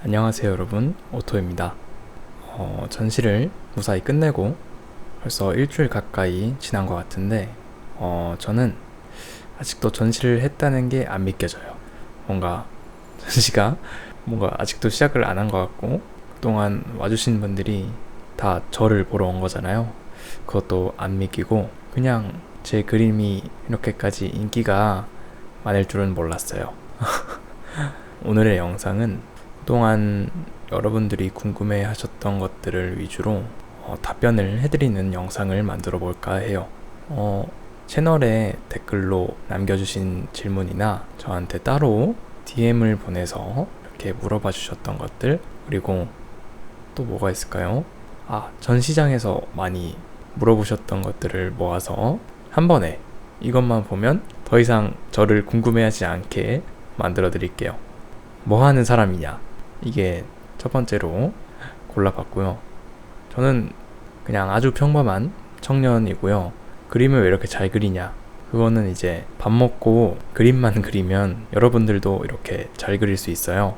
안녕하세요 여러분, 오토입니다. 전시를 무사히 끝내고 벌써 일주일 가까이 지난 것 같은데 저는 아직도 전시를 했다는 게 안 믿겨져요. 뭔가 전시가 아직도 시작을 안 한 것 같고, 그동안 와주신 분들이 다 저를 보러 온 거잖아요. 그것도 안 믿기고, 그냥 제 그림이 이렇게까지 인기가 많을 줄은 몰랐어요. 오늘의 영상은 그동안 여러분들이 궁금해 하셨던 것들을 위주로 답변을 해드리는 영상을 만들어 볼까 해요. 채널에 댓글로 남겨주신 질문이나 저한테 따로 DM을 보내서 이렇게 물어봐 주셨던 것들, 그리고 또 뭐가 있을까요? 전시장에서 많이 물어보셨던 것들을 모아서 한 번에 이것만 보면 더 이상 저를 궁금해하지 않게 만들어 드릴게요. 뭐 하는 사람이냐? 이게 첫 번째로 골라봤고요. 저는 그냥 아주 평범한 청년이고요. 그림을 왜 이렇게 잘 그리냐? 그거는 이제 밥 먹고 그림만 그리면 여러분들도 이렇게 잘 그릴 수 있어요.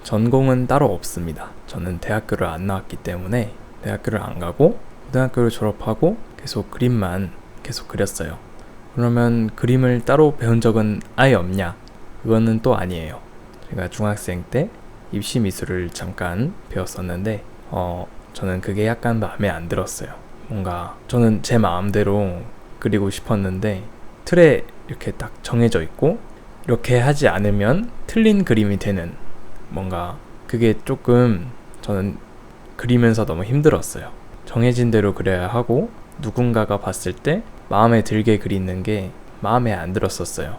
전공은 따로 없습니다. 저는 대학교를 안 나왔기 때문에 대학교를 안 가고 고등학교를 졸업하고 계속 그림만 계속 그렸어요. 그러면 그림을 따로 배운 적은 아예 없냐? 그거는 또 아니에요. 제가 중학생 때 입시 미술을 잠깐 배웠었는데 저는 그게 약간 마음에 안 들었어요. 뭔가 저는 제 마음대로 그리고 싶었는데 틀에 이렇게 딱 정해져 있고 이렇게 하지 않으면 틀린 그림이 되는, 뭔가 그게 조금 저는 그리면서 너무 힘들었어요. 정해진 대로 그려야 하고 누군가가 봤을 때 마음에 들게 그리는 게 마음에 안 들었었어요.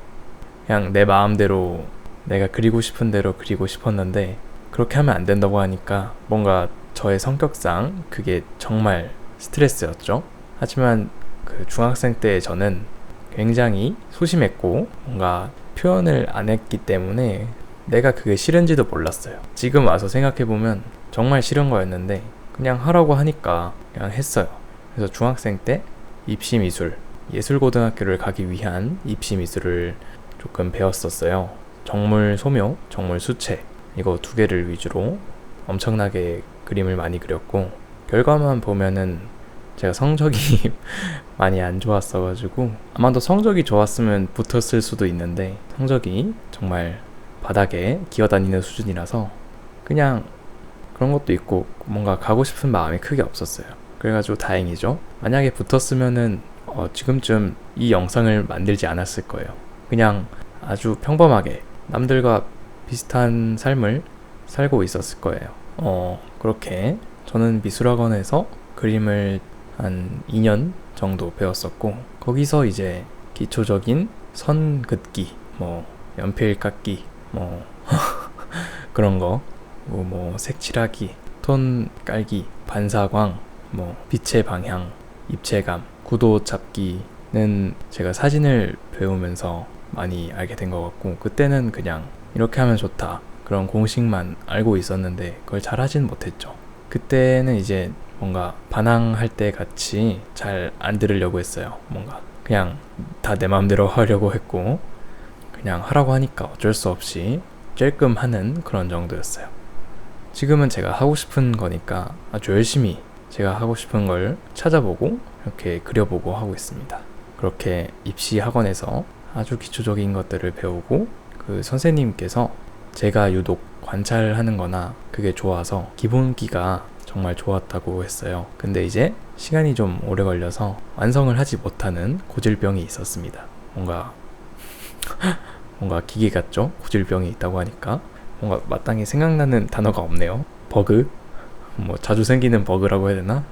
그냥 내 마음대로 내가 그리고 싶은 대로 그리고 싶었는데 그렇게 하면 안 된다고 하니까 뭔가 저의 성격상 그게 정말 스트레스였죠. 하지만 그 중학생 때 저는 굉장히 소심했고 뭔가 표현을 안 했기 때문에 내가 그게 싫은지도 몰랐어요. 지금 와서 생각해보면 정말 싫은 거였는데 그냥 하라고 하니까 그냥 했어요. 그래서 중학생 때 입시미술, 예술고등학교를 가기 위한 입시미술을 조금 배웠었어요. 정물 소묘, 정물 수채, 이거 두 개를 위주로 엄청나게 그림을 많이 그렸고, 결과만 보면은 제가 성적이 많이 안 좋았어가지고 아마도 성적이 좋았으면 붙었을 수도 있는데 성적이 정말 바닥에 기어다니는 수준이라서 그냥 그런 것도 있고 뭔가 가고 싶은 마음이 크게 없었어요. 그래가지고 다행이죠. 만약에 붙었으면은 지금쯤 이 영상을 만들지 않았을 거예요. 그냥 아주 평범하게 남들과 비슷한 삶을 살고 있었을 거예요. 그렇게 저는 미술학원에서 그림을 한 2년 정도 배웠었고, 거기서 이제 기초적인 선 긋기, 연필 깎기, 그런 거, 색칠하기, 톤 깔기, 반사광, 빛의 방향, 입체감, 구도 잡기는 제가 사진을 배우면서 많이 알게 된 것 같고, 그때는 그냥 이렇게 하면 좋다 그런 공식만 알고 있었는데 그걸 잘 하진 못했죠. 그때는 이제 뭔가 반항할 때 같이 잘 안 들으려고 했어요. 뭔가 그냥 다 내 마음대로 하려고 했고 그냥 하라고 하니까 어쩔 수 없이 쬐끔 하는 그런 정도였어요. 지금은 제가 하고 싶은 거니까 아주 열심히 제가 하고 싶은 걸 찾아보고 이렇게 그려보고 하고 있습니다. 그렇게 입시 학원에서 아주 기초적인 것들을 배우고, 그 선생님께서 제가 유독 관찰하는 거나 그게 좋아서 기본기가 정말 좋았다고 했어요. 근데 이제 시간이 좀 오래 걸려서 완성을 하지 못하는 고질병이 있었습니다. 뭔가 기계 같죠? 고질병이 있다고 하니까 뭔가 마땅히 생각나는 단어가 없네요. 버그? 자주 생기는 버그라고 해야 되나?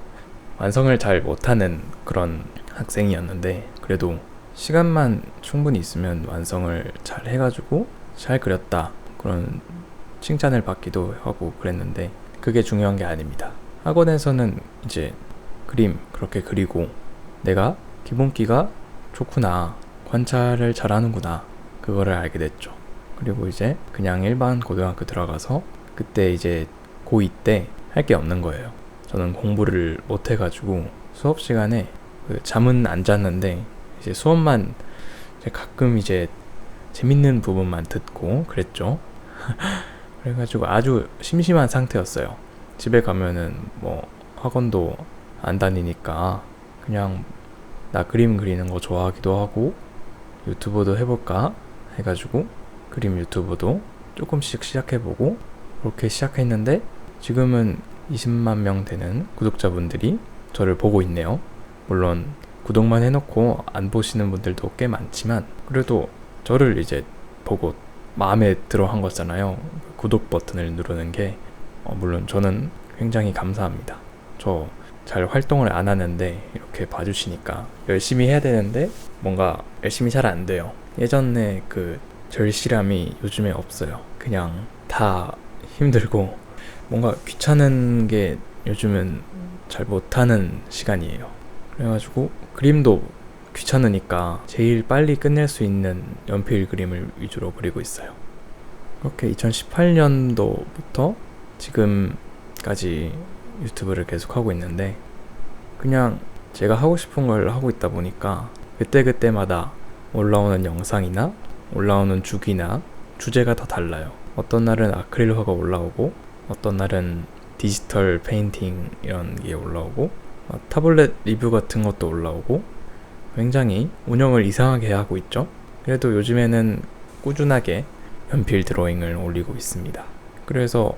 완성을 잘 못하는 그런 학생이었는데 그래도 시간만 충분히 있으면 완성을 잘 해가지고 잘 그렸다 그런 칭찬을 받기도 하고 그랬는데 그게 중요한 게 아닙니다. 학원에서는 이제 그림 그렇게 그리고 내가 기본기가 좋구나, 관찰을 잘하는구나, 그거를 알게 됐죠. 그리고 이제 그냥 일반 고등학교 들어가서 그때 이제 고2 때 할 게 없는 거예요. 저는 공부를 못 해가지고 수업 시간에 잠은 안 잤는데 이제 수업만 가끔 이제 재밌는 부분만 듣고 그랬죠. 그래가지고 아주 심심한 상태였어요. 집에 가면은 뭐 학원도 안 다니니까 그냥 나 그림 그리는 거 좋아하기도 하고 유튜브도 해볼까 해가지고 그림 유튜브도 조금씩 시작해보고 그렇게 시작했는데 지금은 20만 명 되는 구독자분들이 저를 보고 있네요. 물론 구독만 해놓고 안 보시는 분들도 꽤 많지만 그래도 저를 이제 보고 마음에 들어 한 거잖아요. 구독 버튼을 누르는 게 물론 저는 굉장히 감사합니다. 저 잘 활동을 안 하는데 이렇게 봐주시니까 열심히 해야 되는데 뭔가 열심히 잘 안 돼요. 예전에 그 절실함이 요즘에 없어요. 그냥 다 힘들고 뭔가 귀찮은 게 요즘은 잘 못하는 시간이에요. 그래가지고 그림도 귀찮으니까 제일 빨리 끝낼 수 있는 연필 그림을 위주로 그리고 있어요. 그렇게 2018년도부터 지금까지 유튜브를 계속 하고 있는데 그냥 제가 하고 싶은 걸 하고 있다 보니까 그때그때마다 올라오는 영상이나 올라오는 주기나 주제가 다 달라요. 어떤 날은 아크릴화가 올라오고 어떤 날은 디지털 페인팅 이런 게 올라오고 타블렛 리뷰 같은 것도 올라오고 굉장히 운영을 이상하게 하고 있죠. 그래도 요즘에는 꾸준하게 연필 드로잉을 올리고 있습니다. 그래서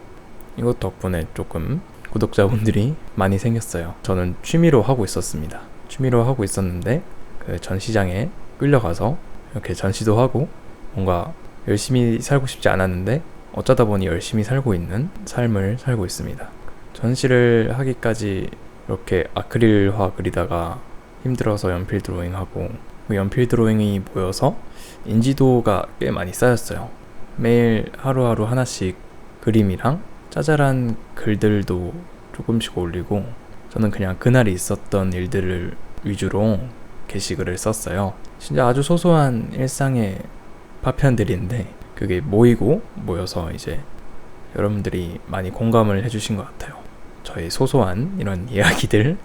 이것 덕분에 조금 구독자분들이 많이 생겼어요. 저는 취미로 하고 있었습니다. 취미로 하고 있었는데 그 전시장에 끌려가서 이렇게 전시도 하고 뭔가 열심히 살고 싶지 않았는데 어쩌다 보니 열심히 살고 있는 삶을 살고 있습니다. 전시를 하기까지 이렇게 아크릴화 그리다가 힘들어서 연필 드로잉하고 그 연필 드로잉이 모여서 인지도가 꽤 많이 쌓였어요. 매일 하루하루 하나씩 그림이랑 짜잘한 글들도 조금씩 올리고 저는 그냥 그날이 있었던 일들을 위주로 게시글을 썼어요. 진짜 아주 소소한 일상의 파편들인데 그게 모여서 이제 여러분들이 많이 공감을 해주신 것 같아요. 저의 소소한 이런 이야기들,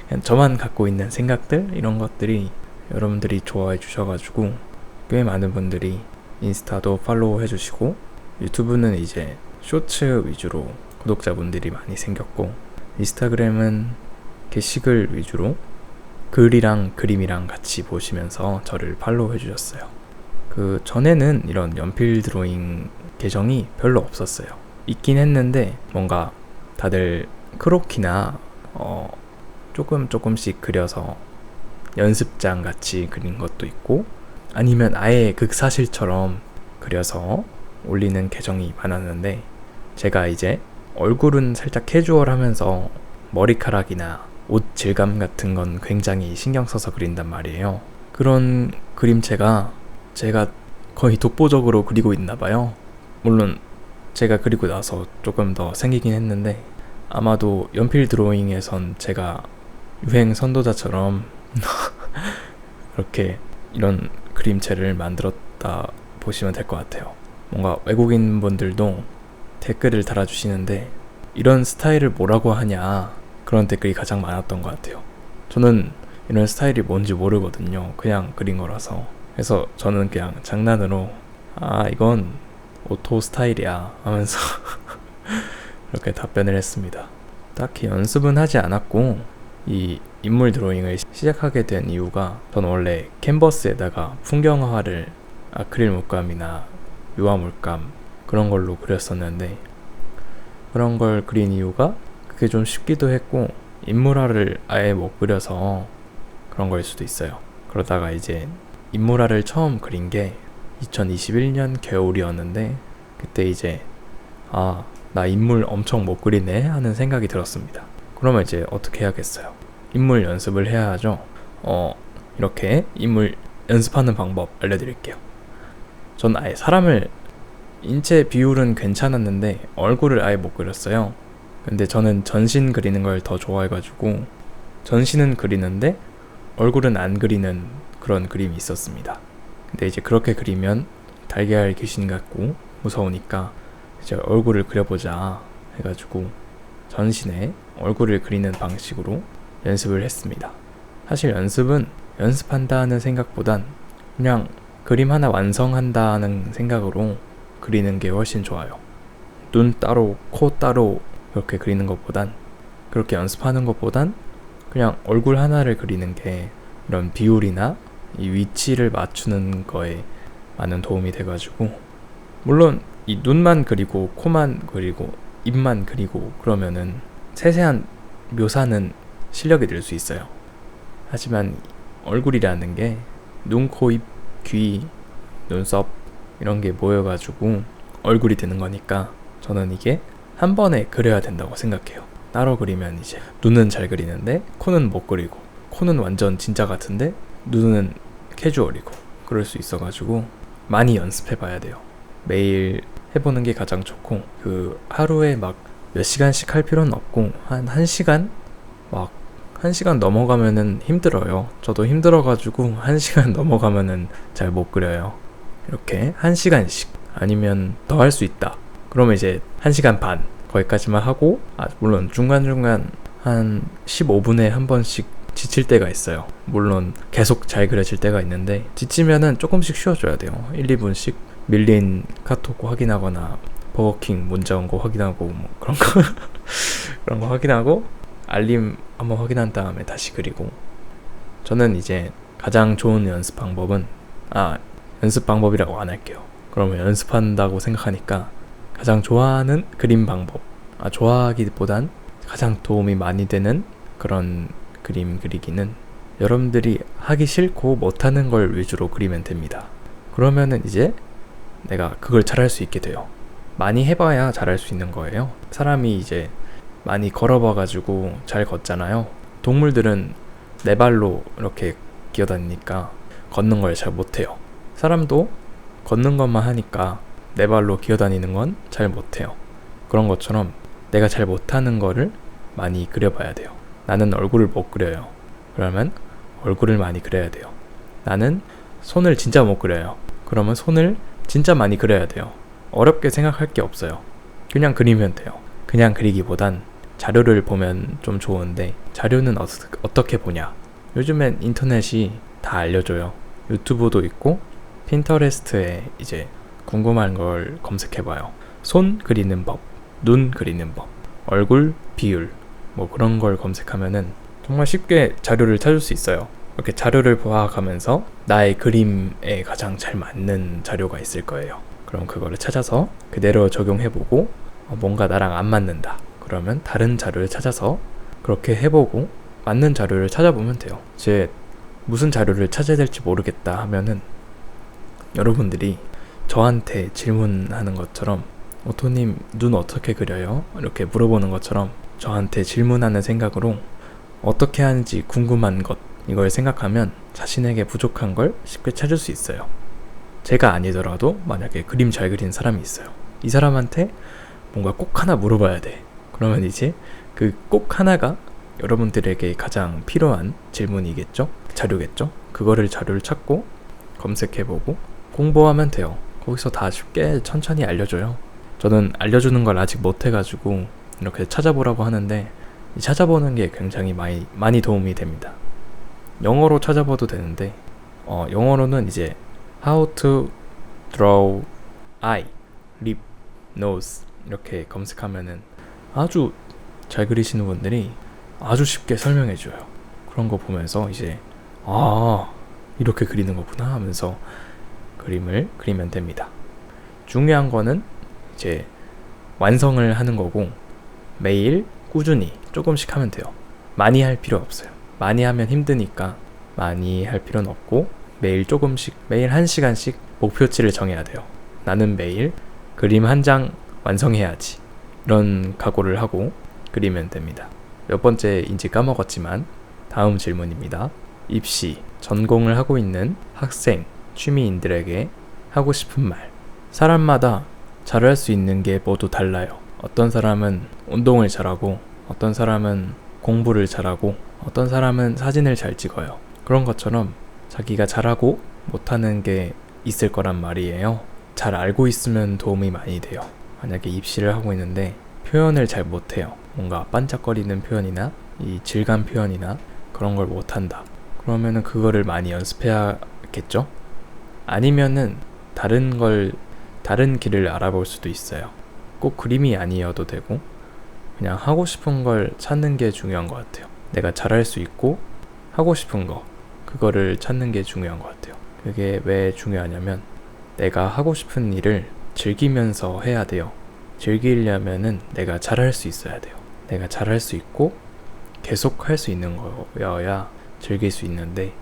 그냥 저만 갖고 있는 생각들 이런 것들이 여러분들이 좋아해 주셔가지고 꽤 많은 분들이 인스타도 팔로우 해주시고 유튜브는 이제 쇼츠 위주로 구독자분들이 많이 생겼고 인스타그램은 게시글 위주로 글이랑 그림이랑 같이 보시면서 저를 팔로우 해주셨어요. 그 전에는 이런 연필 드로잉 계정이 별로 없었어요. 있긴 했는데 뭔가 다들 크로키나 조금씩 그려서 연습장 같이 그린 것도 있고 아니면 아예 극사실처럼 그려서 올리는 계정이 많았는데 제가 이제 얼굴은 살짝 캐주얼하면서 머리카락이나 옷 질감 같은 건 굉장히 신경 써서 그린단 말이에요. 그런 그림체가 제가 거의 독보적으로 그리고 있나 봐요. 물론 제가 그리고 나서 조금 더 생기긴 했는데 아마도 연필 드로잉에선 제가 유행 선도자처럼 그렇게 이런 그림체를 만들었다 보시면 될 것 같아요. 뭔가 외국인 분들도 댓글을 달아주시는데 이런 스타일을 뭐라고 하냐 그런 댓글이 가장 많았던 것 같아요. 저는 이런 스타일이 뭔지 모르거든요. 그냥 그린 거라서. 그래서 저는 그냥 장난으로 이건 오토 스타일이야 하면서 이렇게 답변을 했습니다. 딱히 연습은 하지 않았고 이 인물 드로잉을 시작하게 된 이유가 저는 원래 캔버스에다가 풍경화를 아크릴 물감이나 유화 물감 그런 걸로 그렸었는데 그런 걸 그린 이유가 그게 좀 쉽기도 했고 인물화를 아예 못 그려서 그런 걸 수도 있어요. 그러다가 이제 인물화를 처음 그린 게 2021년 겨울이었는데 그때 이제 나 인물 엄청 못 그리네 하는 생각이 들었습니다. 그러면 이제 어떻게 해야겠어요? 인물 연습을 해야 하죠. 이렇게 인물 연습하는 방법 알려드릴게요. 전 아예 사람을 인체 비율은 괜찮았는데 얼굴을 아예 못 그렸어요. 근데 저는 전신 그리는 걸 더 좋아해가지고 전신은 그리는데 얼굴은 안 그리는 그런 그림이 있었습니다. 근데 이제 그렇게 그리면 달걀 귀신 같고 무서우니까 이제 얼굴을 그려보자 해가지고 전신에 얼굴을 그리는 방식으로 연습을 했습니다. 사실 연습은 연습한다는 생각보단 그냥 그림 하나 완성한다는 생각으로 그리는 게 훨씬 좋아요. 눈 따로 코 따로 그렇게 그리는 것보단, 그렇게 연습하는 것보단 그냥 얼굴 하나를 그리는 게 이런 비율이나 이 위치를 맞추는 거에 많은 도움이 돼가지고, 물론 이 눈만 그리고 코만 그리고 입만 그리고 그러면은 세세한 묘사는 실력이 늘 수 있어요. 하지만 얼굴이라는 게 눈, 코, 입, 귀, 눈썹 이런 게 모여가지고 얼굴이 되는 거니까 저는 이게 한 번에 그려야 된다고 생각해요. 따로 그리면 이제 눈은 잘 그리는데 코는 못 그리고, 코는 완전 진짜 같은데 눈은 캐주얼이고 그럴 수 있어가지고 많이 연습해 봐야 돼요. 매일 해보는 게 가장 좋고, 그 하루에 막 몇 시간씩 할 필요는 없고 한 1시간? 막 1시간 넘어가면은 힘들어요. 저도 힘들어가지고 1시간 넘어가면은 잘 못 그려요. 이렇게 1시간씩 아니면 더 할 수 있다 그러면 이제 1시간 반 거기까지만 하고, 물론 중간중간 한 15분에 한 번씩 지칠 때가 있어요. 물론 계속 잘 그려질 때가 있는데 지치면은 조금씩 쉬어줘야 돼요. 1, 2분씩 밀린 카톡 확인하거나 버거킹 문자 온 거 확인하고 뭐 그런 거 그런 거 확인하고 알림 한번 확인한 다음에 다시 그리고. 저는 이제 가장 좋은 연습 방법은, 연습 방법이라고 안 할게요. 그러면 연습한다고 생각하니까 가장 좋아하는 그림 방법, 좋아하기보단 가장 도움이 많이 되는 그런 그림 그리기는, 여러분들이 하기 싫고 못하는 걸 위주로 그리면 됩니다. 그러면은 이제 내가 그걸 잘할 수 있게 돼요. 많이 해봐야 잘할 수 있는 거예요. 사람이 이제 많이 걸어봐가지고 잘 걷잖아요. 동물들은 네 발로 이렇게 기어다니니까 걷는 걸 잘 못해요. 사람도 걷는 것만 하니까 네 발로 기어다니는 건 잘 못해요. 그런 것처럼 내가 잘 못하는 거를 많이 그려봐야 돼요. 나는 얼굴을 못 그려요. 그러면 얼굴을 많이 그려야 돼요. 나는 손을 진짜 못 그려요. 그러면 손을 진짜 많이 그려야 돼요. 어렵게 생각할 게 없어요. 그냥 그리면 돼요. 그냥 그리기보단 자료를 보면 좀 좋은데, 자료는 어떻게 보냐? 요즘엔 인터넷이 다 알려줘요. 유튜브도 있고 핀터레스트에 이제 궁금한 걸 검색해봐요. 손 그리는 법, 눈 그리는 법, 얼굴 비율 뭐 그런 걸 검색하면은 정말 쉽게 자료를 찾을 수 있어요. 이렇게 자료를 보아가면서 나의 그림에 가장 잘 맞는 자료가 있을 거예요. 그럼 그거를 찾아서 그대로 적용해보고, 뭔가 나랑 안 맞는다 그러면 다른 자료를 찾아서 그렇게 해보고 맞는 자료를 찾아보면 돼요. 이제 무슨 자료를 찾아야 될지 모르겠다 하면은 여러분들이 저한테 질문하는 것처럼, 오토님 눈 어떻게 그려요? 이렇게 물어보는 것처럼 저한테 질문하는 생각으로 어떻게 하는지 궁금한 것, 이걸 생각하면 자신에게 부족한 걸 쉽게 찾을 수 있어요. 제가 아니더라도 만약에 그림 잘 그리는 사람이 있어요. 이 사람한테 뭔가 꼭 하나 물어봐야 돼. 그러면 이제 그 꼭 하나가 여러분들에게 가장 필요한 질문이겠죠? 자료겠죠? 그거를 자료를 찾고 검색해보고 공부하면 돼요. 거기서 다 쉽게 천천히 알려줘요. 저는 알려주는 걸 아직 못해가지고 이렇게 찾아보라고 하는데, 찾아보는 게 굉장히 많이 도움이 됩니다. 영어로 찾아봐도 되는데, 영어로는 이제 How to draw eye, lip, nose 이렇게 검색하면은 아주 잘 그리시는 분들이 아주 쉽게 설명해줘요. 그런 거 보면서 이제 이렇게 그리는 거구나 하면서 그림을 그리면 됩니다. 중요한 거는 이제 완성을 하는 거고, 매일 꾸준히 조금씩 하면 돼요. 많이 할 필요 없어요. 많이 하면 힘드니까 많이 할 필요는 없고, 매일 조금씩, 매일 1시간씩 목표치를 정해야 돼요. 나는 매일 그림 한 장 완성해야지, 이런 각오를 하고 그리면 됩니다. 몇 번째인지 까먹었지만 다음 질문입니다. 입시, 전공을 하고 있는 학생, 취미인들에게 하고 싶은 말. 사람마다 잘할 수 있는 게 모두 달라요. 어떤 사람은 운동을 잘하고, 어떤 사람은 공부를 잘하고, 어떤 사람은 사진을 잘 찍어요. 그런 것처럼 자기가 잘하고 못하는 게 있을 거란 말이에요. 잘 알고 있으면 도움이 많이 돼요. 만약에 입시를 하고 있는데 표현을 잘 못해요. 뭔가 반짝거리는 표현이나 이 질감 표현이나 그런 걸 못한다. 그러면은 그거를 많이 연습해야겠죠? 아니면은 다른 길을 알아볼 수도 있어요. 꼭 그림이 아니어도 되고 그냥 하고 싶은 걸 찾는 게 중요한 것 같아요. 내가 잘할 수 있고 하고 싶은 거 그거를 찾는 게 중요한 것 같아요. 그게 왜 중요하냐면 내가 하고 싶은 일을 즐기면서 해야 돼요. 즐기려면은 내가 잘할 수 있어야 돼요. 내가 잘할 수 있고 계속 할 수 있는 거여야 즐길 수 있는데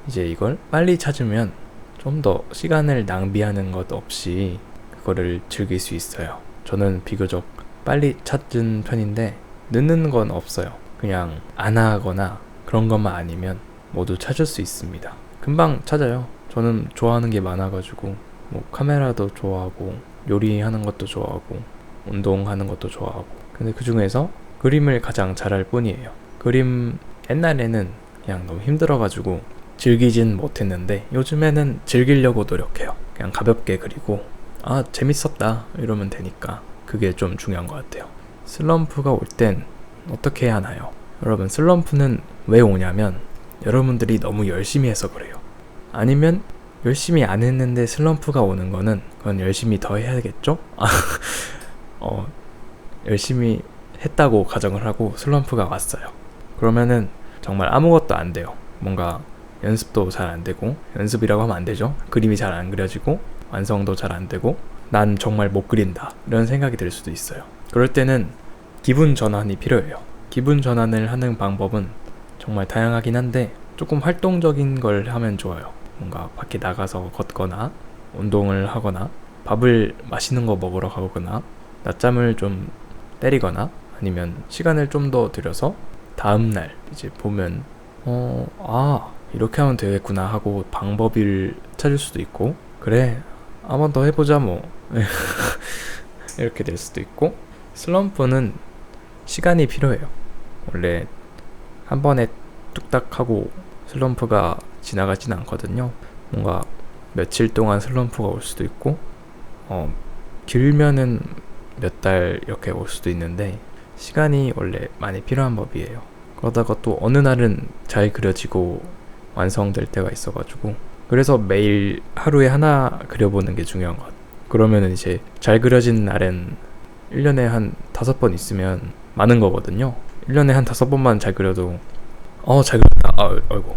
이제 이걸 빨리 찾으면 좀 더 시간을 낭비하는 것 없이 그거를 즐길 수 있어요. 저는 비교적 빨리 찾은 편인데 늦는 건 없어요. 그냥 안 하거나 그런 것만 아니면 모두 찾을 수 있습니다. 금방 찾아요. 저는 좋아하는 게 많아가지고 뭐 카메라도 좋아하고 요리하는 것도 좋아하고 운동하는 것도 좋아하고 근데 그 중에서 그림을 가장 잘할 뿐이에요. 그림 옛날에는 그냥 너무 힘들어가지고 즐기진 못했는데 요즘에는 즐기려고 노력해요. 그냥 가볍게 그리고 아 재밌었다 이러면 되니까 그게 좀 중요한 것 같아요. 슬럼프가 올 땐 어떻게 해야 하나요? 여러분 슬럼프는 왜 오냐면 여러분들이 너무 열심히 해서 그래요. 아니면 열심히 안 했는데 슬럼프가 오는 거는 그건 열심히 더 해야겠죠? 열심히 했다고 가정을 하고 슬럼프가 왔어요. 그러면은 정말 아무것도 안 돼요. 뭔가 연습도 잘 안 되고 연습이라고 하면 안 되죠. 그림이 잘 안 그려지고 완성도 잘 안 되고 난 정말 못 그린다 이런 생각이 들 수도 있어요. 그럴 때는 기분 전환이 필요해요. 기분 전환을 하는 방법은 정말 다양하긴 한데 조금 활동적인 걸 하면 좋아요. 뭔가 밖에 나가서 걷거나 운동을 하거나 밥을 맛있는 거 먹으러 가거나 낮잠을 좀 때리거나 아니면 시간을 좀 더 들여서 다음날 이제 보면 이렇게 하면 되겠구나 하고 방법을 찾을 수도 있고 그래 한 번 더 해보자 뭐 이렇게 될 수도 있고 슬럼프는 시간이 필요해요. 원래 한 번에 뚝딱 하고 슬럼프가 지나가진 않거든요. 뭔가 며칠 동안 슬럼프가 올 수도 있고 길면은 몇 달 이렇게 올 수도 있는데 시간이 원래 많이 필요한 법이에요. 그러다가 또 어느 날은 잘 그려지고 완성될 때가 있어가지고 그래서 매일 하루에 하나 그려보는 게 중요한 것 같아요. 그러면은 이제 잘 그려진 날엔 1년에 한 5번 있으면 많은 거거든요. 1년에 한 5번만 잘 그려도 잘 그렸다 아이고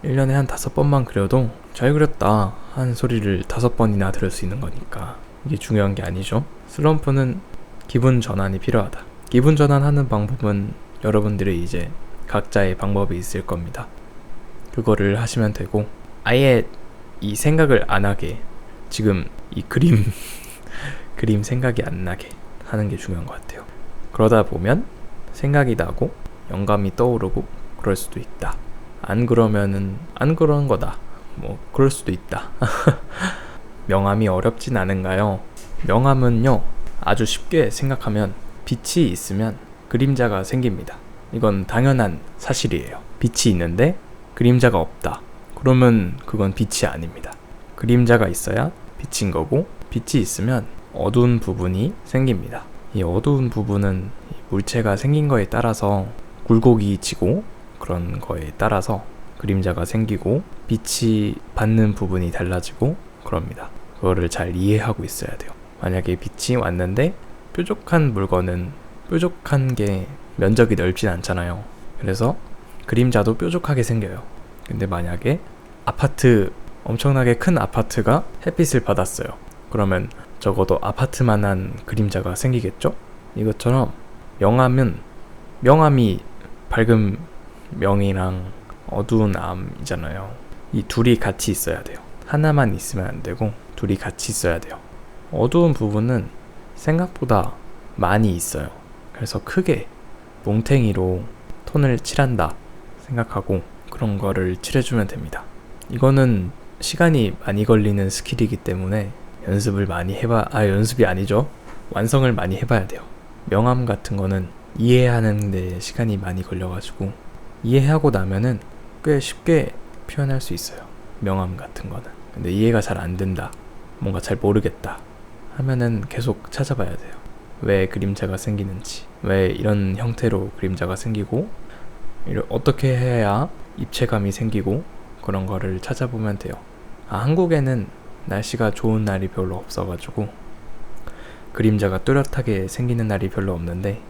1년에 한 5번만 그려도 잘 그렸다 하는 소리를 5번이나 들을 수 있는 거니까 이게 중요한 게 아니죠. 슬럼프는 기분 전환이 필요하다. 기분 전환하는 방법은 여러분들이 이제 각자의 방법이 있을 겁니다. 그거를 하시면 되고 아예 이 생각을 안 하게 지금 이 그림 생각이 안 나게 하는 게 중요한 것 같아요. 그러다 보면 생각이 나고 영감이 떠오르고 그럴 수도 있다. 안 그러면은 안 그런 거다. 뭐 그럴 수도 있다. 명암이 어렵진 않은가요? 명암은요 아주 쉽게 생각하면 빛이 있으면 그림자가 생깁니다. 이건 당연한 사실이에요. 빛이 있는데 그림자가 없다. 그러면 그건 빛이 아닙니다. 그림자가 있어야 빛인 거고 빛이 있으면 어두운 부분이 생깁니다. 이 어두운 부분은 물체가 생긴 거에 따라서 굴곡이 지고 그런 거에 따라서 그림자가 생기고 빛이 받는 부분이 달라지고 그럽니다. 그거를 잘 이해하고 있어야 돼요. 만약에 빛이 왔는데 뾰족한 물건은 뾰족한 게 면적이 넓진 않잖아요. 그래서 그림자도 뾰족하게 생겨요. 근데 만약에 엄청나게 큰 아파트가 햇빛을 받았어요. 그러면 적어도 아파트만한 그림자가 생기겠죠? 이것처럼 명암이 밝은 명이랑 어두운 암이잖아요. 이 둘이 같이 있어야 돼요. 하나만 있으면 안 되고 둘이 같이 있어야 돼요. 어두운 부분은 생각보다 많이 있어요. 그래서 크게 뭉탱이로 톤을 칠한다 생각하고 그런 거를 칠해주면 됩니다. 이거는 시간이 많이 걸리는 스킬이기 때문에 연습이 아니죠. 완성을 많이 해봐야 돼요. 명암 같은 거는 이해하는 데 시간이 많이 걸려가지고 이해하고 나면은 꽤 쉽게 표현할 수 있어요. 명암 같은 거는. 근데 이해가 잘 안 된다. 뭔가 잘 모르겠다 하면은 계속 찾아봐야 돼요. 왜 그림자가 생기는지, 왜 이런 형태로 그림자가 생기고 어떻게 해야 입체감이 생기고 그런 거를 찾아보면 돼요. 한국에는 날씨가 좋은 날이 별로 없어가지고 그림자가 뚜렷하게 생기는 날이 별로 없는데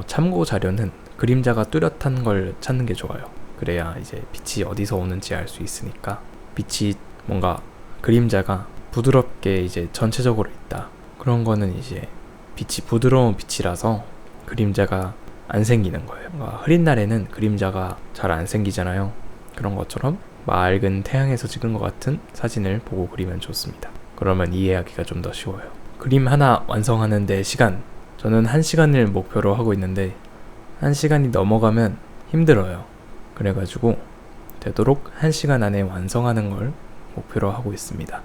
참고 자료는 그림자가 뚜렷한 걸 찾는 게 좋아요. 그래야 이제 빛이 어디서 오는지 알 수 있으니까. 빛이 뭔가 그림자가 부드럽게 이제 전체적으로 있다, 그런 거는 이제 빛이 부드러운 빛이라서 그림자가 안 생기는 거예요. 흐린 날에는 그림자가 잘 안 생기잖아요. 그런 것처럼 맑은 태양에서 찍은 것 같은 사진을 보고 그리면 좋습니다. 그러면 이해하기가 좀 더 쉬워요. 그림 하나 완성하는 데 시간, 저는 1시간을 목표로 하고 있는데 1시간이 넘어가면 힘들어요. 그래가지고 되도록 1시간 안에 완성하는 걸 목표로 하고 있습니다.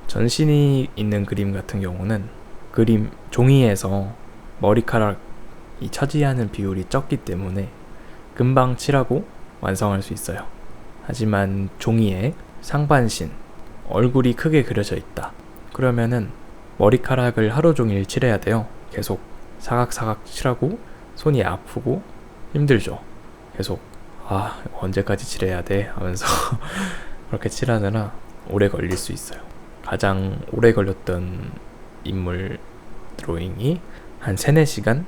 전신이 있는 그림 같은 경우는 그림 종이에서 머리카락이 차지하는 비율이 적기 때문에 금방 칠하고 완성할 수 있어요. 하지만 종이에 상반신, 얼굴이 크게 그려져 있다, 그러면은 머리카락을 하루 종일 칠해야 돼요. 계속 사각사각 칠하고 손이 아프고 힘들죠. 계속 언제까지 칠해야 돼 하면서 그렇게 칠하느라 오래 걸릴 수 있어요. 가장 오래 걸렸던 인물 드로잉이 한 3-4시간?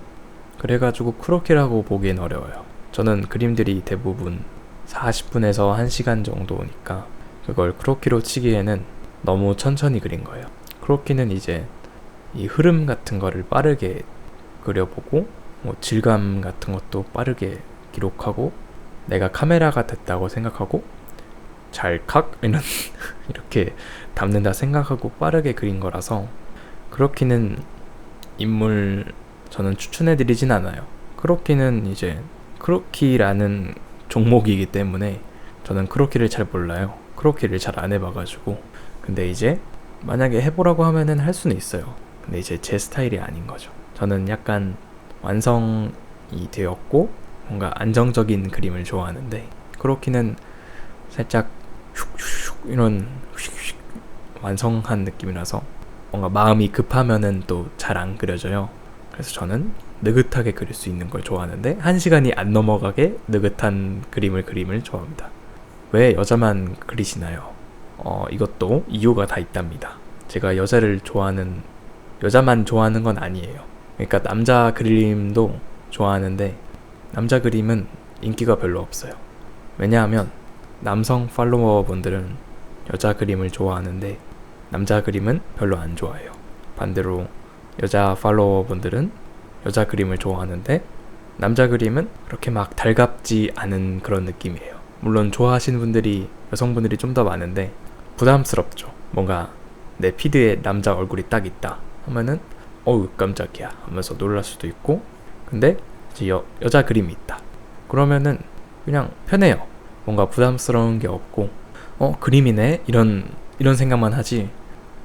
그래가지고 크로키라고 보기엔 어려워요. 저는 그림들이 대부분 40분에서 1시간 정도니까 그걸 크로키로 치기에는 너무 천천히 그린 거예요. 크로키는 이제 이 흐름 같은 거를 빠르게 그려보고 질감 같은 것도 빠르게 기록하고 내가 카메라가 됐다고 생각하고 잘칵 이렇게 담는다 생각하고 빠르게 그린 거라서 크로키는 인물 저는 추천해드리진 않아요. 크로키는 이제 크로키라는 종목이기 때문에 저는 크로키를 잘 몰라요. 크로키를 잘 안 해봐가지고. 근데 이제 만약에 해보라고 하면은 할 수는 있어요. 근데 이제 제 스타일이 아닌 거죠. 저는 약간 완성이 되었고 뭔가 안정적인 그림을 좋아하는데 크로키는 살짝 슉슉슉 이런 휙휙 완성한 느낌이라서 뭔가 마음이 급하면은 또 잘 안 그려져요. 그래서 저는 느긋하게 그릴 수 있는 걸 좋아하는데 1시간이 안 넘어가게 느긋한 그림을 좋아합니다. 왜 여자만 그리시나요? 이것도 이유가 다 있답니다. 제가 여자만 좋아하는 건 아니에요. 그러니까 남자 그림도 좋아하는데 남자 그림은 인기가 별로 없어요. 왜냐하면 남성 팔로워분들은 여자 그림을 좋아하는데 남자 그림은 별로 안 좋아해요. 반대로 여자 팔로워분들은 여자 그림을 좋아하는데 남자 그림은 그렇게 막 달갑지 않은 그런 느낌이에요. 물론 좋아하시는 분들이 여성분들이 좀 더 많은데 부담스럽죠. 뭔가 내 피드에 남자 얼굴이 딱 있다 하면은 어우 깜짝이야 하면서 놀랄 수도 있고, 근데 이제 여자 그림이 있다 그러면은 그냥 편해요. 뭔가 부담스러운 게 없고 그림이네 이런 생각만 하지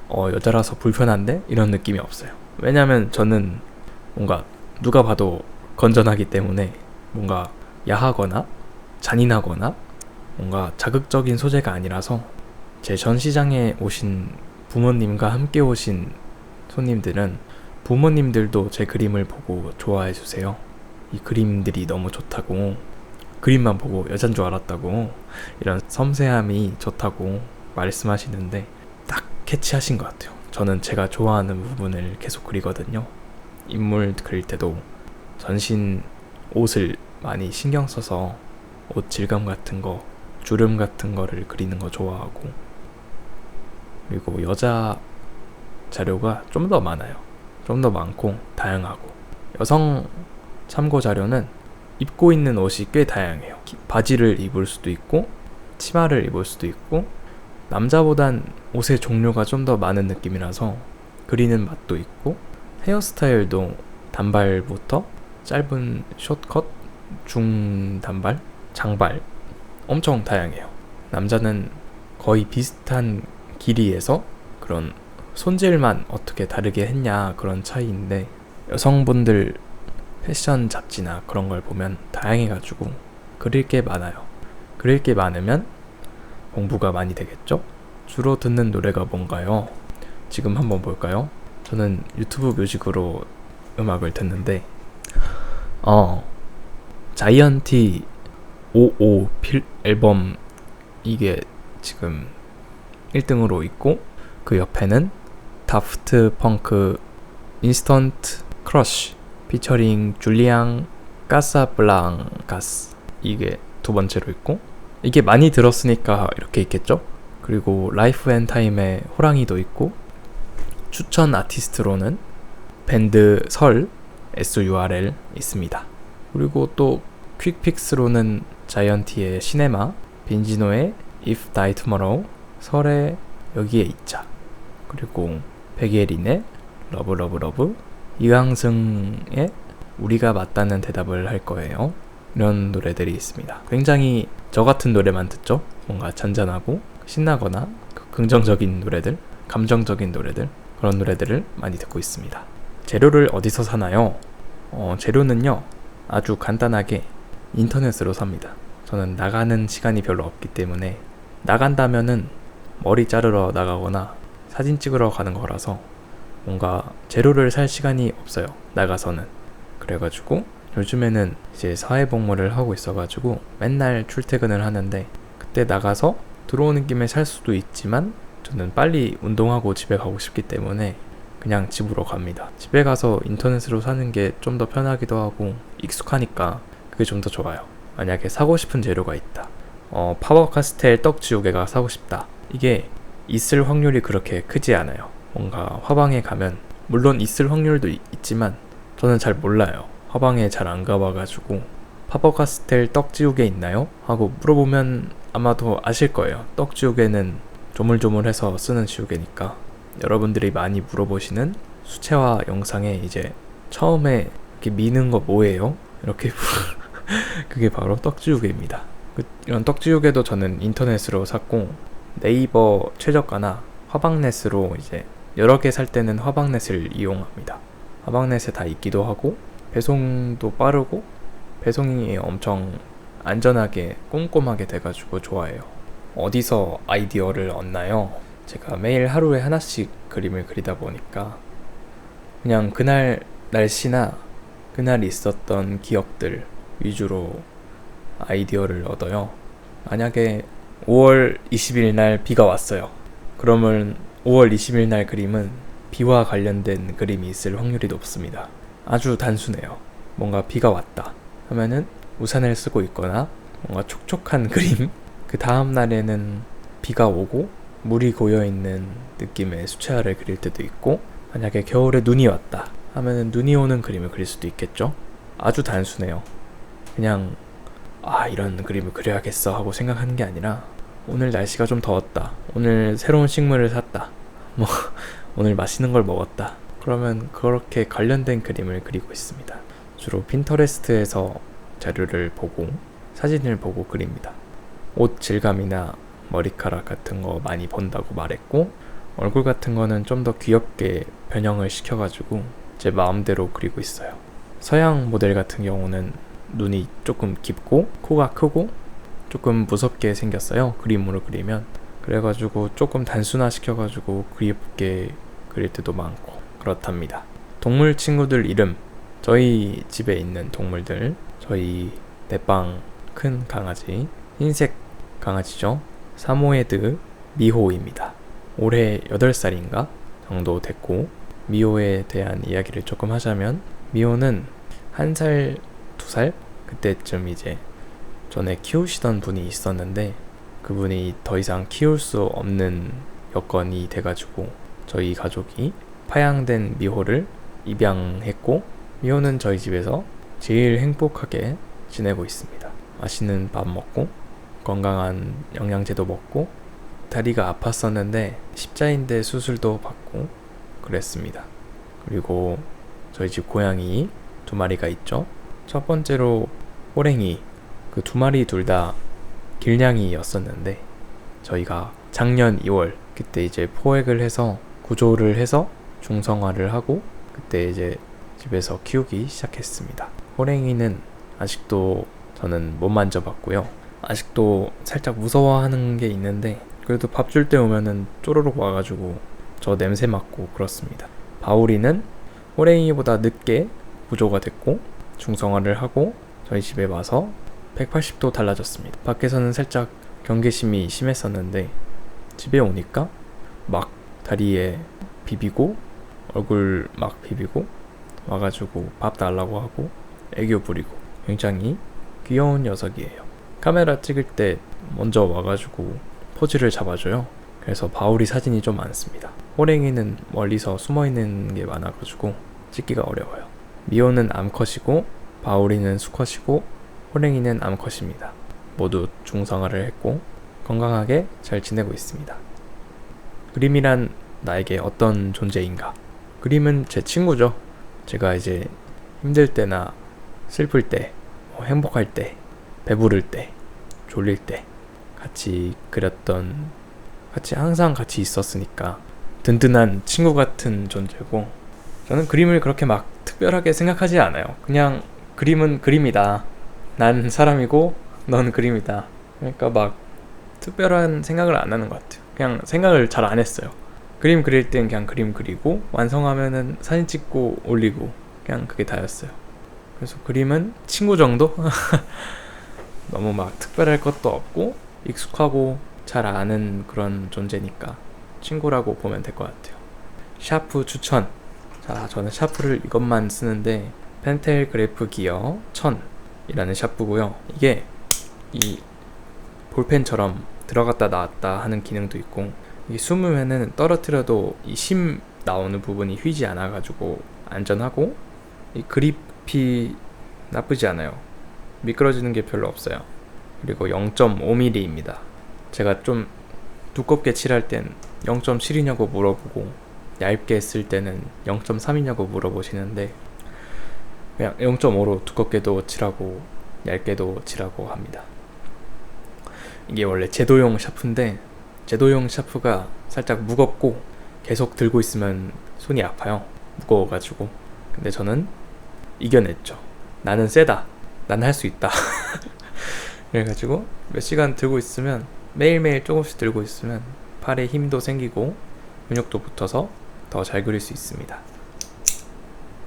여자라서 불편한데 이런 느낌이 없어요. 왜냐면 저는 뭔가 누가 봐도 건전하기 때문에 뭔가 야하거나 잔인하거나 뭔가 자극적인 소재가 아니라서 제 전시장에 오신 부모님과 함께 오신 손님들은 부모님들도 제 그림을 보고 좋아해 주세요. 이 그림들이 너무 좋다고, 그림만 보고 여잔 줄 알았다고, 이런 섬세함이 좋다고 말씀하시는데 딱 캐치하신 것 같아요. 저는 제가 좋아하는 부분을 계속 그리거든요. 인물 그릴 때도 전신 옷을 많이 신경 써서 옷 질감 같은 거, 주름 같은 거를 그리는 거 좋아하고, 그리고 여자 자료가 좀 더 많아요. 좀 더 많고 다양하고, 여성 참고 자료는 입고 있는 옷이 꽤 다양해요. 바지를 입을 수도 있고 치마를 입을 수도 있고, 남자보단 옷의 종류가 좀 더 많은 느낌이라서 그리는 맛도 있고, 헤어스타일도 단발부터 짧은 숏컷, 중단발, 장발 엄청 다양해요. 남자는 거의 비슷한 길이에서 그런 손질만 어떻게 다르게 했냐 그런 차이인데, 여성분들 패션 잡지나 그런 걸 보면 다양해가지고 그릴 게 많아요. 그릴 게 많으면 공부가 많이 되겠죠? 주로 듣는 노래가 뭔가요? 지금 한번 볼까요? 저는 유튜브 뮤직으로 음악을 듣는데 자이언티 55 앨범, 이게 지금 1등으로 있고 그 옆에는 다프트 펑크 인스턴트 크러쉬 피처링 줄리앙 까사블랑카스, 이게 두 번째로 있고, 이게 많이 들었으니까 이렇게 있겠죠? 그리고 라이프 앤 타임의 호랑이도 있고, 추천 아티스트로는 밴드 설 SURL 있습니다. 그리고 또 퀵픽스로는 자이언티의 시네마, 빈지노의 If Die Tomorrow, 설의 여기에 있자, 그리고 백예린의 러브, 이광승의 우리가 맞다는 대답을 할 거예요. 이런 노래들이 있습니다. 굉장히 저 같은 노래만 듣죠? 뭔가 잔잔하고 신나거나 긍정적인 노래들, 감정적인 노래들, 그런 노래들을 많이 듣고 있습니다. 재료를 어디서 사나요? 재료는요, 아주 간단하게 인터넷으로 삽니다. 저는 나가는 시간이 별로 없기 때문에, 나간다면은 머리 자르러 나가거나 사진 찍으러 가는 거라서 뭔가 재료를 살 시간이 없어요, 나가서는. 그래가지고 요즘에는 이제 사회복무를 하고 있어가지고 맨날 출퇴근을 하는데, 그때 나가서 들어오는 김에 살 수도 있지만 저는 빨리 운동하고 집에 가고 싶기 때문에 그냥 집으로 갑니다. 집에 가서 인터넷으로 사는 게 좀 더 편하기도 하고 익숙하니까 그게 좀 더 좋아요. 만약에 사고 싶은 재료가 있다, 파버카스텔 떡지우개가 사고 싶다, 이게 있을 확률이 그렇게 크지 않아요. 뭔가 화방에 가면, 물론 있을 확률도 있지만 저는 잘 몰라요. 화방에 잘 안 가봐가지고 파버카스텔 떡지우개 있나요? 하고 물어보면 아마도 아실 거예요. 떡지우개는 조물조물해서 쓰는 지우개니까. 여러분들이 많이 물어보시는 수채화 영상에 이제 처음에 이렇게 미는 거 뭐예요? 이렇게 그게 바로 떡지우개입니다. 이런 떡지우개도 저는 인터넷으로 샀고, 네이버 최저가나 화방넷으로 이제 여러 개 살 때는 화방넷을 이용합니다. 화방넷에 다 있기도 하고 배송도 빠르고 배송이 엄청 안전하게 꼼꼼하게 돼가지고 좋아해요. 어디서 아이디어를 얻나요? 제가 매일 하루에 하나씩 그림을 그리다 보니까 그냥 그날 날씨나 그날 있었던 기억들 위주로 아이디어를 얻어요. 만약에 5월 20일 날 비가 왔어요. 그러면 5월 20일 날 그림은 비와 관련된 그림이 있을 확률이 높습니다. 아주 단순해요. 뭔가 비가 왔다 하면은 우산을 쓰고 있거나 뭔가 촉촉한 그림, 그 다음 날에는 비가 오고 물이 고여있는 느낌의 수채화를 그릴 때도 있고, 만약에 겨울에 눈이 왔다 하면은 눈이 오는 그림을 그릴 수도 있겠죠. 아주 단순해요. 그냥 이런 그림을 그려야겠어 하고 생각하는 게 아니라, 오늘 날씨가 좀 더웠다, 오늘 새로운 식물을 샀다, 오늘 맛있는 걸 먹었다, 그러면 그렇게 관련된 그림을 그리고 있습니다. 주로 핀터레스트에서 자료를 보고 사진을 보고 그립니다. 옷 질감이나 머리카락 같은 거 많이 본다고 말했고, 얼굴 같은 거는 좀 더 귀엽게 변형을 시켜가지고 제 마음대로 그리고 있어요. 서양 모델 같은 경우는 눈이 조금 깊고 코가 크고 조금 무섭게 생겼어요, 그림으로 그리면. 그래가지고 조금 단순화 시켜가지고 귀엽게 그릴 때도 많고 그렇답니다. 동물 친구들 이름, 저희 집에 있는 동물들, 저희 내빵 큰 강아지, 흰색 강아지죠. 사모예드 미호입니다. 올해 8살인가 정도 됐고, 미호에 대한 이야기를 조금 하자면, 미호는 1살, 2살? 그때쯤 이제 전에 키우시던 분이 있었는데 그분이 더 이상 키울 수 없는 여건이 돼가지고 저희 가족이 파양된 미호를 입양했고, 미호는 저희 집에서 제일 행복하게 지내고 있습니다. 맛있는 밥 먹고 건강한 영양제도 먹고, 다리가 아팠었는데 십자인대 수술도 받고 그랬습니다. 그리고 저희 집 고양이 2마리가 있죠. 첫 번째로 호랭이, 그 2마리 둘 다 길냥이였었는데 저희가 작년 2월 그때 이제 포획을 해서 구조를 해서 중성화를 하고 그때 이제 집에서 키우기 시작했습니다. 호랭이는 아직도 저는 못 만져봤고요. 아직도 살짝 무서워하는 게 있는데 그래도 밥 줄 때 오면은 쪼르륵 와가지고 저 냄새 맡고 그렇습니다. 바우리는 호랭이보다 늦게 구조가 됐고 중성화를 하고 저희 집에 와서 180도 달라졌습니다. 밖에서는 살짝 경계심이 심했었는데 집에 오니까 막 다리에 비비고 얼굴 막 비비고 와가지고 밥 달라고 하고 애교 부리고 굉장히 귀여운 녀석이에요. 카메라 찍을 때 먼저 와가지고 포즈를 잡아줘요. 그래서 바울이 사진이 좀 많습니다. 호랭이는 멀리서 숨어있는 게 많아가지고 찍기가 어려워요. 미호는 암컷이고 바울이는 수컷이고 호랭이는 암컷입니다. 모두 중성화를 했고 건강하게 잘 지내고 있습니다. 그림이란 나에게 어떤 존재인가? 그림은 제 친구죠. 제가 이제 힘들 때나 슬플 때, 행복할 때, 배부를 때, 졸릴 때 같이 그렸던, 항상 같이 있었으니까 든든한 친구 같은 존재고, 저는 그림을 그렇게 막 특별하게 생각하지 않아요. 그냥 그림은 그림이다. 난 사람이고 넌 그림이다. 그러니까 막 특별한 생각을 안 하는 것 같아요. 그냥 생각을 잘 안 했어요. 그림 그릴 땐 그냥 그림 그리고 완성하면은 사진 찍고 올리고 그냥 그게 다였어요. 그래서 그림은 친구 정도? 너무 막 특별할 것도 없고 익숙하고 잘 아는 그런 존재니까 친구라고 보면 될 것 같아요. 샤프 추천. 자, 저는 샤프를 이것만 쓰는데 펜텔 그래프 기어 1000이라는 샤프고요. 이게 이 볼펜처럼 들어갔다 나왔다 하는 기능도 있고, 이게 숨으면은 떨어뜨려도 이 심 나오는 부분이 휘지 않아가지고 안전하고, 이 그립이 나쁘지 않아요. 미끄러지는 게 별로 없어요. 그리고 0.5mm입니다. 제가 좀 두껍게 칠할 땐 0.7이냐고 물어보고 얇게 쓸 때는 0.3이냐고 물어보시는데 그냥 0.5로 두껍게도 칠하고 얇게도 칠하고 합니다. 이게 원래 제도용 샤프인데 제도용 샤프가 살짝 무겁고 계속 들고 있으면 손이 아파요. 무거워가지고. 근데 저는 이겨냈죠. 나는 세다. 난 할 수 있다. 그래가지고 몇 시간 들고 있으면, 매일매일 조금씩 들고 있으면 팔에 힘도 생기고 근육도 붙어서 더 잘 그릴 수 있습니다.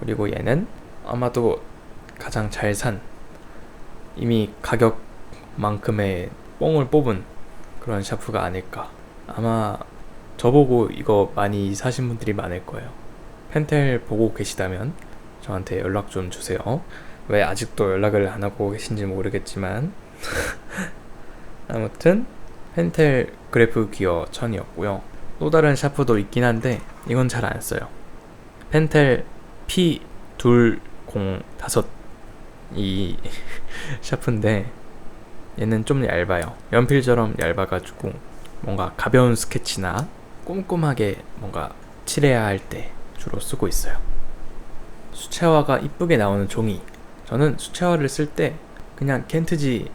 그리고 얘는 아마도 가장 잘 산, 이미 가격만큼의 뽕을 뽑은 그런 샤프가 아닐까. 아마 저보고 이거 많이 사신 분들이 많을 거예요. 펜텔 보고 계시다면 저한테 연락 좀 주세요. 왜 아직도 연락을 안 하고 계신지 모르겠지만 아무튼 펜텔 그래프 기어 1000이었고요. 또 다른 샤프도 있긴 한데 이건 잘 안 써요. 펜텔 P205 이 샤프인데 얘는 좀 얇아요. 연필처럼 얇아가지고 뭔가 가벼운 스케치나 꼼꼼하게 뭔가 칠해야 할 때 주로 쓰고 있어요. 수채화가 이쁘게 나오는 종이. 저는 수채화를 쓸 때 그냥 켄트지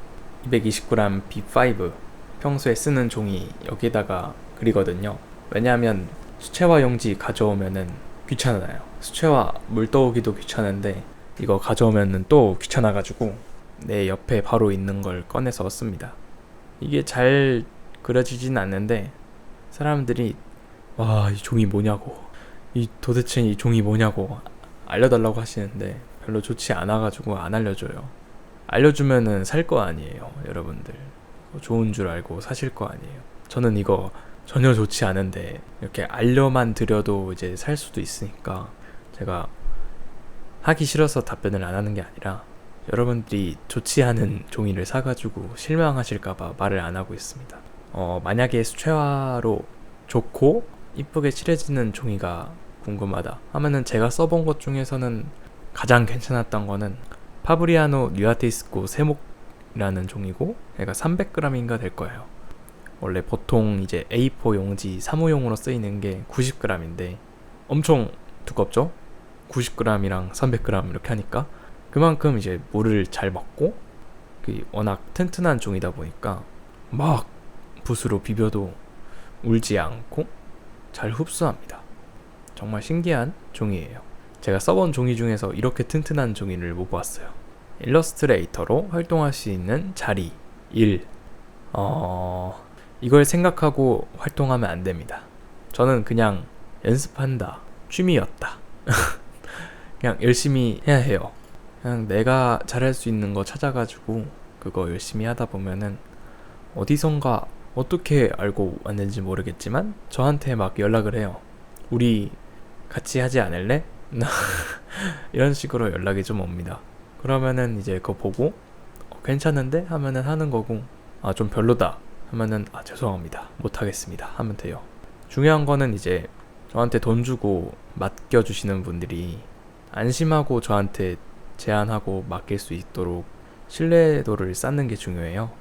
220g B5 평소에 쓰는 종이 여기다가 그리거든요. 왜냐하면 수채화 용지 가져오면은 귀찮아요. 수채화 물 떠오기도 귀찮은데 이거 가져오면은 또 귀찮아가지고 내 옆에 바로 있는 걸 꺼내서 씁니다. 이게 잘 그려지진 않는데 사람들이 와, 이 종이 뭐냐고, 도대체 이 종이 뭐냐고 알려달라고 하시는데 별로 좋지 않아가지고 안 알려줘요. 알려주면은 살 거 아니에요. 여러분들 좋은 줄 알고 사실 거 아니에요. 저는 이거 전혀 좋지 않은데 이렇게 알려만 드려도 이제 살 수도 있으니까 제가 하기 싫어서 답변을 안 하는 게 아니라 여러분들이 좋지 않은 종이를 사가지고 실망하실까봐 말을 안 하고 있습니다. 만약에 수채화로 좋고 이쁘게 칠해지는 종이가 궁금하다 하면은 제가 써본 것 중에서는 가장 괜찮았던 거는 파브리아노 뉴아테이스코 세목이라는 종이고, 얘가 300g인가 될 거예요. 원래 보통 이제 A4 용지 사무용으로 쓰이는 게 90g인데 엄청 두껍죠? 90g이랑 300g 이렇게 하니까 그만큼 이제 물을 잘 먹고, 워낙 튼튼한 종이다 보니까 막 붓으로 비벼도 울지 않고 잘 흡수합니다. 정말 신기한 종이에요. 제가 써본 종이 중에서 이렇게 튼튼한 종이를 못 봤어요. 일러스트레이터로 활동할 수 있는 자리 1. 이걸 생각하고 활동하면 안 됩니다. 저는 그냥 연습한다, 취미였다. 그냥 열심히 해야 해요. 그냥 내가 잘할 수 있는 거 찾아가지고 그거 열심히 하다 보면은 어디선가 어떻게 알고 왔는지 모르겠지만 저한테 막 연락을 해요. 우리 같이 하지 않을래? 이런 식으로 연락이 좀 옵니다. 그러면은 이제 그거 보고 괜찮은데? 하면은 하는 거고, 좀 별로다 하면은 죄송합니다, 못하겠습니다 하면 돼요. 중요한 거는 이제 저한테 돈 주고 맡겨주시는 분들이 안심하고 저한테 제안하고 맡길 수 있도록 신뢰도를 쌓는 게 중요해요.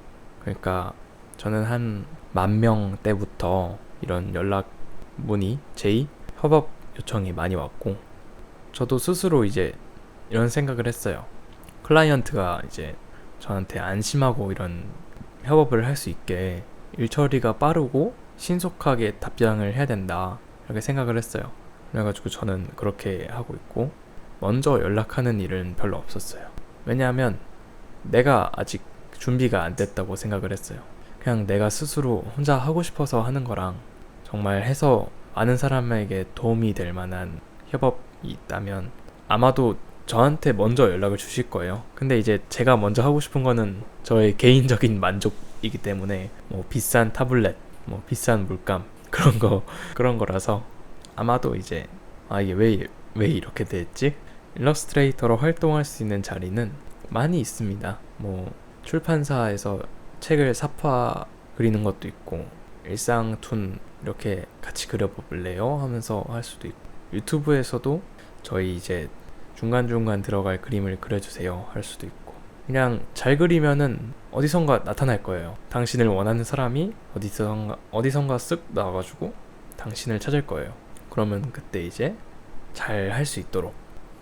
그러니까 저는 한 10,000명 때부터 이런 연락 문의, 제의, 협업 요청이 많이 왔고, 저도 스스로 이제 이런 생각을 했어요. 클라이언트가 이제 저한테 안심하고 이런 협업을 할 수 있게 일 처리가 빠르고 신속하게 답장을 해야 된다, 이렇게 생각을 했어요. 그래가지고 저는 그렇게 하고 있고, 먼저 연락하는 일은 별로 없었어요. 왜냐하면 내가 아직 준비가 안 됐다고 생각을 했어요. 그냥 내가 스스로 혼자 하고 싶어서 하는 거랑 정말 해서 많은 사람에게 도움이 될 만한 협업이 있다면 아마도 저한테 먼저 연락을 주실 거예요. 근데 이제 제가 먼저 하고 싶은 거는 저의 개인적인 만족이기 때문에 뭐 비싼 타블렛, 뭐 비싼 물감 그런 거라서 아마도 이제 이게 왜 이렇게 됐지? 일러스트레이터로 활동할 수 있는 자리는 많이 있습니다. 뭐 출판사에서 책을 삽화 그리는 것도 있고, 일상툰 이렇게 같이 그려볼래요? 하면서 할 수도 있고, 유튜브에서도 저희 이제 중간중간 들어갈 그림을 그려주세요 할 수도 있고, 그냥 잘 그리면은 어디선가 나타날 거예요. 당신을 원하는 사람이 어디선가 쓱 나와가지고 당신을 찾을 거예요. 그러면 그때 이제 잘 할 수 있도록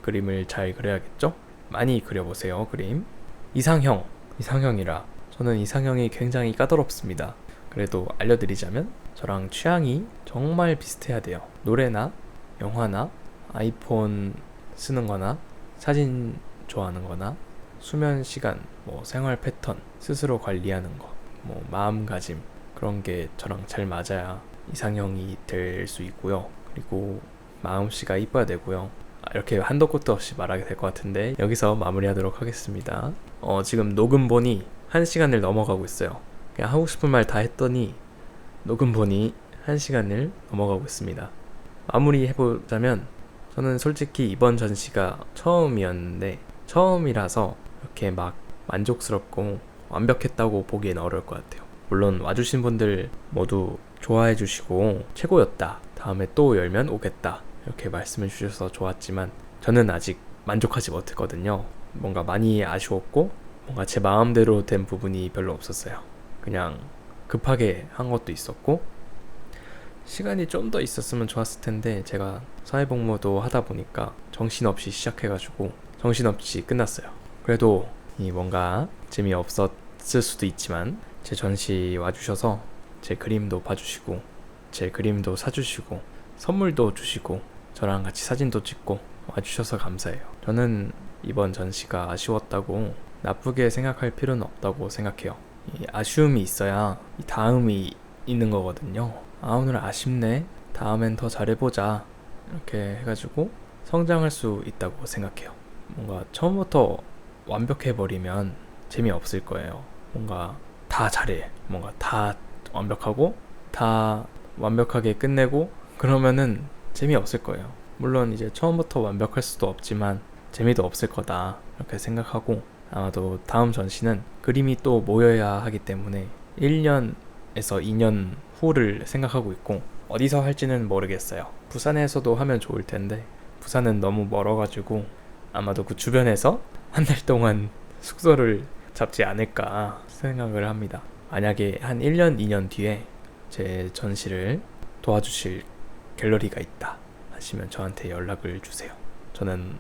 그림을 잘 그려야겠죠? 많이 그려보세요, 그림. 이상형이라 저는 이상형이 굉장히 까다롭습니다. 그래도 알려드리자면 저랑 취향이 정말 비슷해야 돼요. 노래나 영화나 아이폰 쓰는 거나 사진 좋아하는 거나 수면 시간, 뭐 생활 패턴, 스스로 관리하는 거, 뭐 마음가짐, 그런 게 저랑 잘 맞아야 이상형이 될 수 있고요. 그리고 마음씨가 이뻐야 되고요. 이렇게 한도 끝도 없이 말하게 될 것 같은데 여기서 마무리하도록 하겠습니다. 지금 녹음본이 1시간을 넘어가고 있어요. 그냥 하고 싶은 말 다 했더니 녹음본이 1시간을 넘어가고 있습니다. 마무리해보자면, 저는 솔직히 이번 전시가 처음이었는데 처음이라서 이렇게 막 만족스럽고 완벽했다고 보기엔 어려울 것 같아요. 물론 와주신 분들 모두 좋아해 주시고 최고였다, 다음에 또 열면 오겠다, 이렇게 말씀해 주셔서 좋았지만 저는 아직 만족하지 못했거든요. 뭔가 많이 아쉬웠고, 뭔가 제 마음대로 된 부분이 별로 없었어요. 그냥 급하게 한 것도 있었고, 시간이 좀 더 있었으면 좋았을 텐데 제가 사회복무도 하다 보니까 정신없이 시작해가지고 정신없이 끝났어요. 그래도 뭔가 재미없었을 수도 있지만 제 전시 와주셔서 제 그림도 봐주시고 제 그림도 사주시고 선물도 주시고 저랑 같이 사진도 찍고 와주셔서 감사해요. 저는 이번 전시가 아쉬웠다고 나쁘게 생각할 필요는 없다고 생각해요. 이 아쉬움이 있어야 이 다음이 있는 거거든요. 오늘 아쉽네, 다음엔 더 잘해보자, 이렇게 해가지고 성장할 수 있다고 생각해요. 뭔가 처음부터 완벽해버리면 재미없을 거예요. 뭔가 다 잘해, 뭔가 다 완벽하고 다 완벽하게 끝내고 그러면은 재미없을 거예요. 물론 이제 처음부터 완벽할 수도 없지만 재미도 없을 거다, 이렇게 생각하고, 아마도 다음 전시는 그림이 또 모여야 하기 때문에 1년에서 2년 후를 생각하고 있고, 어디서 할지는 모르겠어요. 부산에서도 하면 좋을 텐데 부산은 너무 멀어가지고 아마도 그 주변에서 한 달 동안 숙소를 잡지 않을까 생각을 합니다. 만약에 한 1년, 2년 뒤에 제 전시를 도와주실 갤러리가 있다 하시면 저한테 연락을 주세요. 저는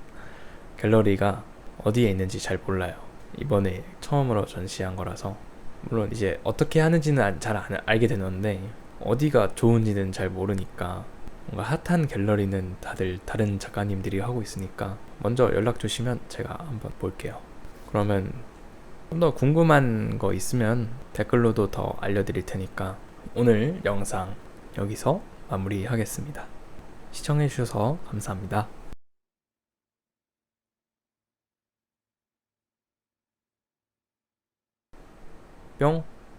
갤러리가 어디에 있는지 잘 몰라요. 이번에 처음으로 전시한 거라서. 물론 이제 어떻게 하는지는 잘 알게 되는데 어디가 좋은지는 잘 모르니까, 뭔가 핫한 갤러리는 다들 다른 작가님들이 하고 있으니까 먼저 연락 주시면 제가 한번 볼게요. 그러면 좀 더 궁금한 거 있으면 댓글로도 더 알려드릴 테니까 오늘 영상 여기서 마무리하겠습니다. 시청해주셔서 감사합니다. 뿅.